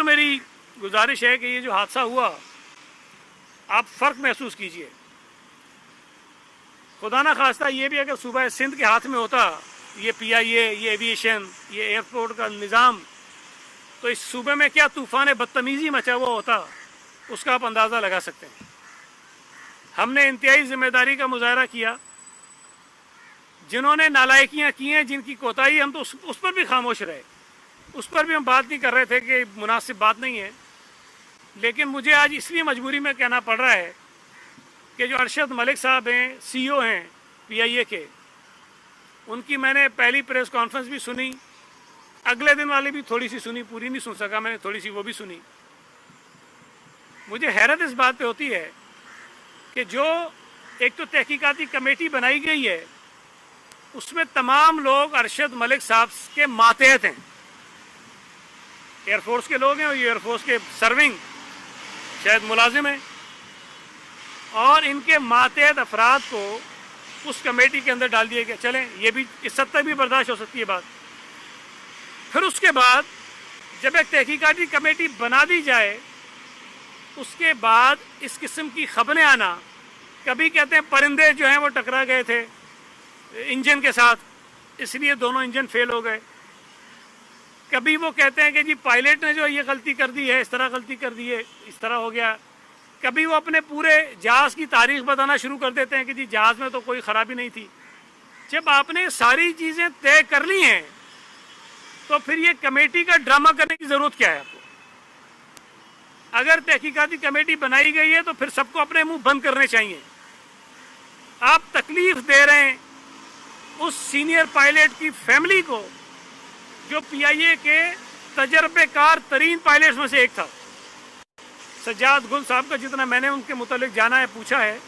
میری گزارش ہے کہ یہ جو حادثہ ہوا آپ فرق محسوس کیجئے. خدا نہ خواستہ یہ بھی اگر صوبہ سندھ کے ہاتھ میں ہوتا یہ پی آئی اے، یہ ایویشن، یہ ایئرپورٹ کا نظام، تو اس صوبے میں کیا طوفان بدتمیزی مچا ہوا ہوتا اس کا آپ اندازہ لگا سکتے ہیں. ہم نے انتہائی ذمہ داری کا مظاہرہ کیا. جنہوں نے نالائکیاں کی ہیں، جن کی کوتاہی، ہم تو اس پر بھی خاموش رہے، اس پر بھی ہم بات نہیں کر رہے تھے کہ مناسب بات نہیں ہے. لیکن مجھے آج اس لیے مجبوری میں کہنا پڑ رہا ہے کہ جو ارشد ملک صاحب ہیں، سی او ہیں پی آئی اے کے، ان کی میں نے پہلی پریس کانفرنس بھی سنی، اگلے دن والی بھی تھوڑی سی سنی، پوری نہیں سن سکا میں نے، تھوڑی سی وہ بھی سنی. مجھے حیرت اس بات پہ ہوتی ہے کہ جو ایک تو تحقیقاتی کمیٹی بنائی گئی ہے اس میں تمام لوگ ارشد ملک صاحب کے ماتحت ہیں. ایئر فورس کے لوگ ہیں اور یہ ایئر فورس کے سرونگ شاید ملازم ہیں، اور ان کے ماتحت افراد کو اس کمیٹی کے اندر ڈال دیا گیا. چلیں یہ بھی اس حد تک بھی برداشت ہو سکتی ہے بات. پھر اس کے بعد جب ایک تحقیقاتی کمیٹی بنا دی جائے اس کے بعد اس قسم کی خبریں آنا، کبھی کہتے ہیں پرندے جو ہیں وہ ٹکرا گئے تھے انجن کے ساتھ اس لیے دونوں انجن فیل ہو گئے، کبھی وہ کہتے ہیں کہ جی پائلٹ نے جو یہ غلطی کر دی ہے، اس طرح غلطی کر دی ہے، اس طرح ہو گیا. کبھی وہ اپنے پورے جہاز کی تاریخ بتانا شروع کر دیتے ہیں کہ جی جہاز میں تو کوئی خرابی نہیں تھی. جب آپ نے ساری چیزیں طے کر لی ہیں تو پھر یہ کمیٹی کا ڈرامہ کرنے کی ضرورت کیا ہے آپ کو؟ اگر تحقیقاتی کمیٹی بنائی گئی ہے تو پھر سب کو اپنے منہ بند کرنے چاہیے. آپ تکلیف دے رہے ہیں اس سینئر پائلٹ کی فیملی کو جو پی آئی اے کے تجربے کار ترین پائلٹس میں سے ایک تھا. سجاد گل صاحب کا جتنا میں نے ان کے متعلق جانا ہے، پوچھا ہے،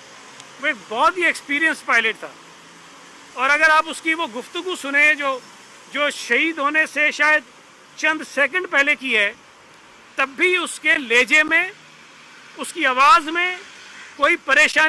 وہ ایک بہت ہی ایکسپیرینس پائلٹ تھا. اور اگر آپ اس کی وہ گفتگو سنیں جو شہید ہونے سے شاید چند سیکنڈ پہلے کی ہے، تب بھی اس کے لہجے میں، اس کی آواز میں کوئی پریشانی